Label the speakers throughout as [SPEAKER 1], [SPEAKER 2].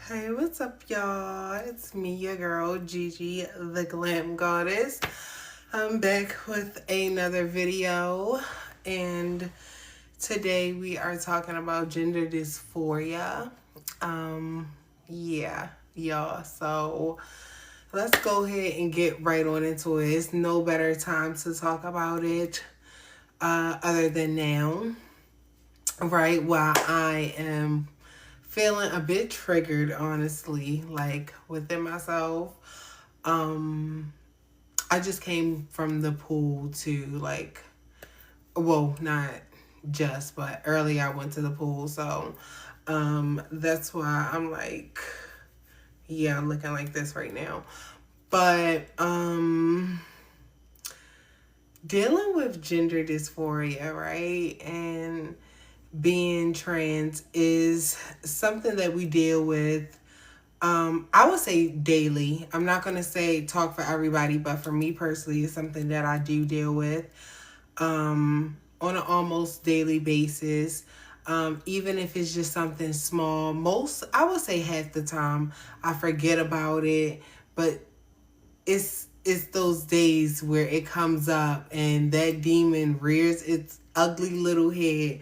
[SPEAKER 1] Hey, what's up, y'all? It's me, your girl, Gigi, the Glam Goddess. I'm back with another video, and today we are talking about gender dysphoria. Um, yeah, y'all. So let's go ahead and get right on into it. It's no better time to talk about it other than now, right? While I am feeling a bit triggered, honestly, like within myself. Um, I just came from the pool to well, not just, but early I went to the pool. So, that's why I'm like, yeah, I'm looking like this right now. But, dealing with gender dysphoria, right? And being trans is something that we deal with. I would say daily. I'm not going to say talk for everybody, but for me personally, it's something that I do deal with on an almost daily basis. Even if it's just something small, I would say half the time, I forget about it, but it's those days where it comes up and that demon rears its ugly little head,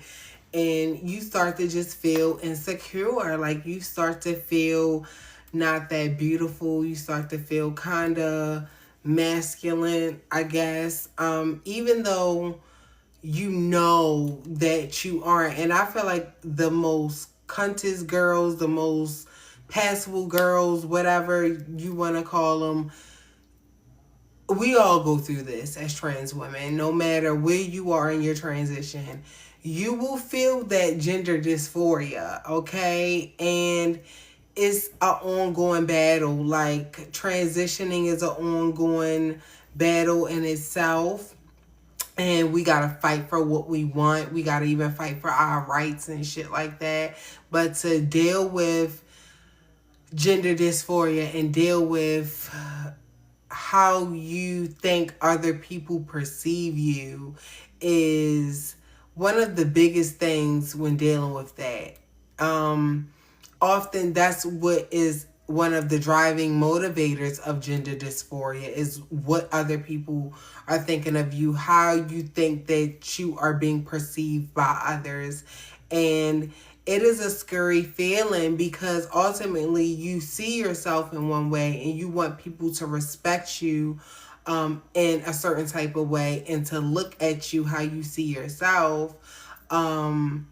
[SPEAKER 1] and you start to just feel insecure. Like, you start to feel not that beautiful. You start to feel kind of masculine, I guess. Even though you know that you aren't. And I feel like the most cuntest girls, the most passable girls, whatever you want to call them, we all go through this as trans women. No matter where you are in your transition, you will feel that gender dysphoria, okay? And it's an ongoing battle. Like, transitioning is an ongoing battle in itself. And we gotta fight for what we want. We gotta even fight for our rights and shit like that. But to deal with gender dysphoria and deal with how you think other people perceive you is one of the biggest things when dealing with that. Often that's what is one of the driving motivators of gender dysphoria, is what other people are thinking of you, how you think that you are being perceived by others. And it is a scary feeling because ultimately you see yourself in one way and you want people to respect you in a certain type of way and to look at you how you see yourself. And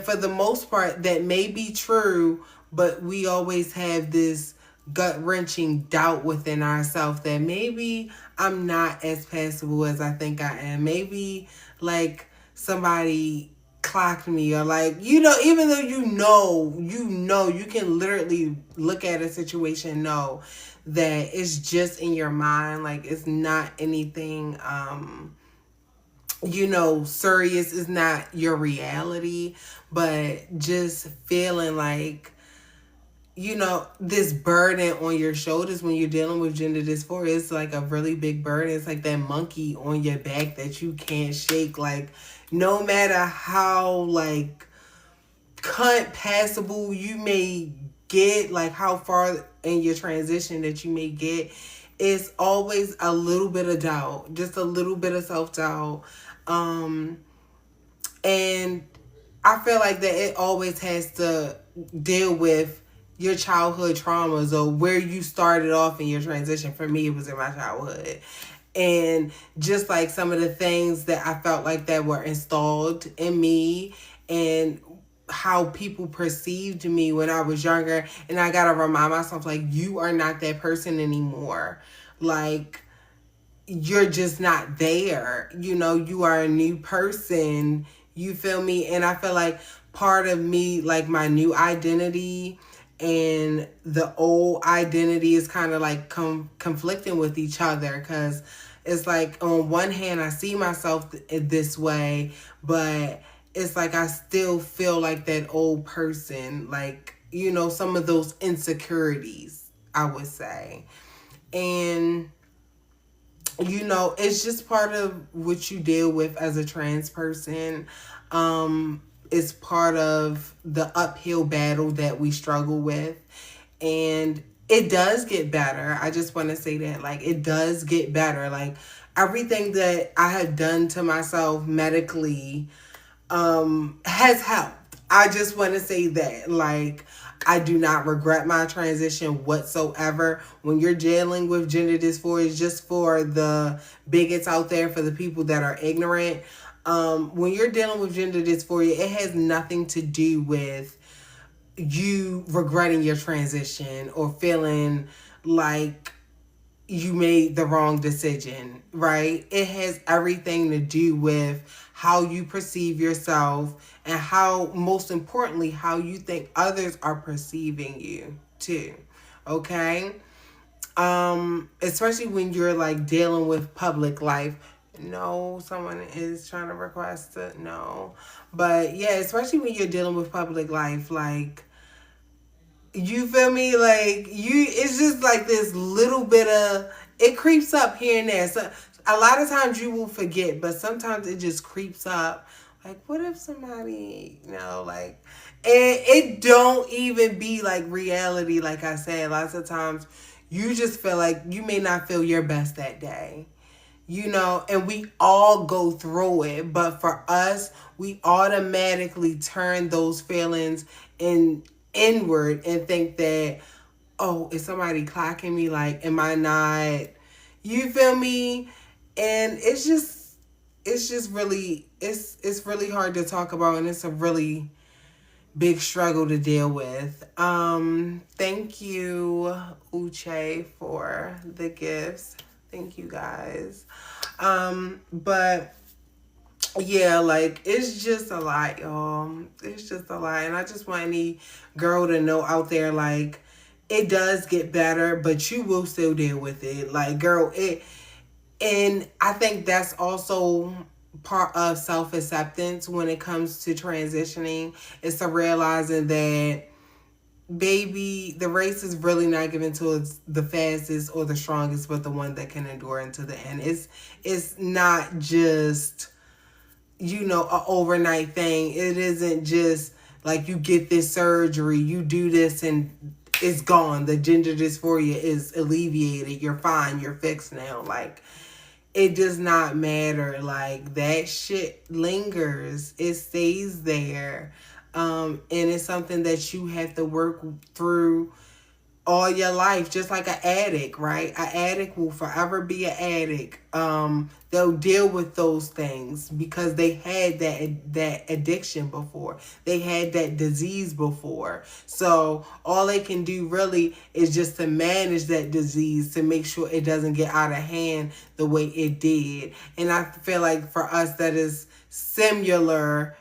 [SPEAKER 1] for the most part, that may be true, but we always have this gut wrenching doubt within ourselves that maybe I'm not as passable as I think I am. Maybe like somebody clocked me, or like, even though you can literally look at a situation and know that it's just in your mind, like it's not anything serious, is not your reality, but just feeling like, this burden on your shoulders when you're dealing with gender dysphoria. It's like a really big burden. It's like that monkey on your back that you can't shake. Like, no matter how, like, cunt passable you may get, like how far in your transition that you may get, it's always a little bit of doubt, just a little bit of self-doubt. And I feel like that it always has to deal with your childhood traumas or where you started off in your transition. For me, it was in my childhood. And just like some of the things that I felt like that were installed in me, and how people perceived me when I was younger. And I gotta remind myself, like, you are not that person anymore. Like, you're just not there. You are a new person. You feel me? And I feel like part of me, like my new identity and the old identity, is kind of like conflicting with each other, because it's like, on one hand, I see myself this way, but it's like I still feel like that old person, like, some of those insecurities, I would say. And it's just part of what you deal with as a trans person. It's part of the uphill battle that we struggle with. And it does get better. I just want to say that, like, it does get better. Like, everything that I have done to myself medically has helped. I just want to say that, like, I do not regret my transition whatsoever. When you're dealing with gender dysphoria, just for the bigots out there, for the people that are ignorant, when you're dealing with gender dysphoria, it has nothing to do with you regretting your transition or feeling like you made the wrong decision, right? It has everything to do with how you perceive yourself and how, most importantly, how you think others are perceiving you too. Okay? Especially when you're like dealing with public life. No, someone is trying to request it. No. But yeah, especially when you're dealing with public life, like, you feel me? Like, you, it's just like this little bit of, it creeps up here and there. So a lot of times you will forget, but sometimes it just creeps up. Like, what if somebody, like, and it don't even be like reality. Like I said, lots of times you just feel like you may not feel your best that day. And we all go through it, but for us, we automatically turn those feelings inward and think that, oh, is somebody clocking me? Like, am I not? You feel me? And it's just really, it's really hard to talk about, and it's a really big struggle to deal with. Thank you, Uche, for the gifts. Thank you, guys. But yeah, like, it's just a lot, y'all. It's just a lot. And I just want any girl to know out there, like, it does get better, but you will still deal with it. Like, girl, and I think that's also part of self-acceptance when it comes to transitioning. It's to realizing that, baby, the race is really not given to the fastest or the strongest, but the one that can endure into the end. It's not just, a overnight thing. It isn't just like you get this surgery, you do this, and it's gone. The gender dysphoria is alleviated. You're fine. You're fixed now. Like, it does not matter. Like, that shit lingers. It stays there. And it's something that you have to work through all your life, just like an addict, right? An addict will forever be an addict. They'll deal with those things because they had that addiction before. They had that disease before. So all they can do really is just to manage that disease, to make sure it doesn't get out of hand the way it did. And I feel like for us that is similar,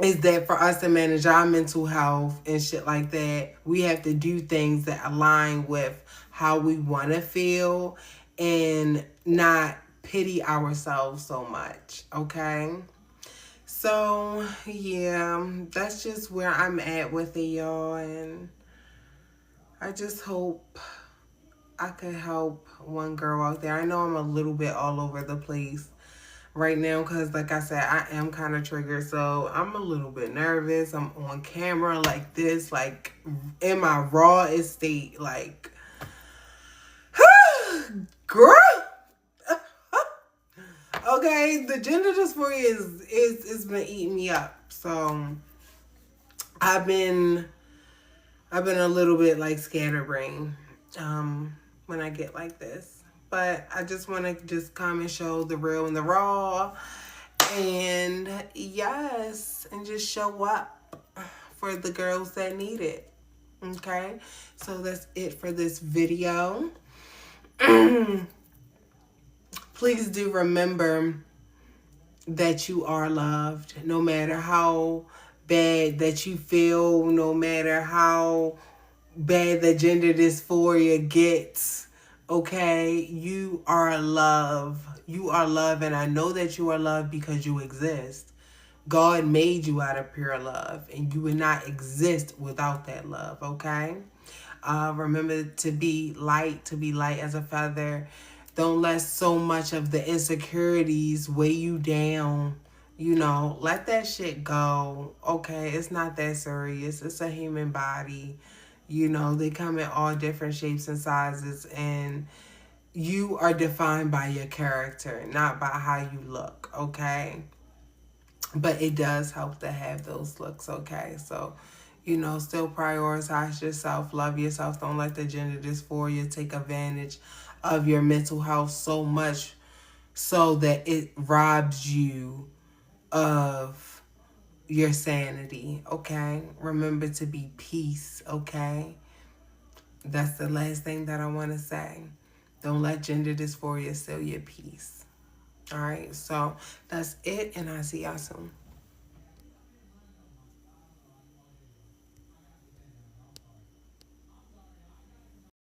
[SPEAKER 1] is that for us to manage our mental health and shit like that, we have to do things that align with how we want to feel and not pity ourselves so much, okay? So, yeah, that's just where I'm at with it, y'all, and I just hope I could help one girl out there. I know I'm a little bit all over the place right now because, like I said, I am kind of triggered, so I'm a little bit nervous. I'm on camera like this, like in my raw estate, like, girl. Okay, the gender dysphoria is been eating me up, so I've been a little bit like scatterbrained when I get like this. But I just want to just come and show the real and the raw. And yes, and just show up for the girls that need it. Okay? So that's it for this video. Please do remember that you are loved, no matter how bad that you feel, no matter how bad the gender dysphoria gets. Okay, you are love. You are love, and I know that you are love because you exist. God made you out of pure love, and you would not exist without that love, okay? Remember to be light as a feather. Don't let so much of the insecurities weigh you down. Let that shit go. Okay, it's not that serious. It's a human body. They come in all different shapes and sizes, and you are defined by your character, not by how you look, okay? But it does help to have those looks, okay? So, still prioritize yourself, love yourself. Don't let the gender dysphoria take advantage of your mental health so much so that it robs you of your sanity, okay? Remember to be peace, okay? That's the last thing that I want to say. Don't let gender dysphoria steal your peace. All right, so that's it, and I'll see y'all soon.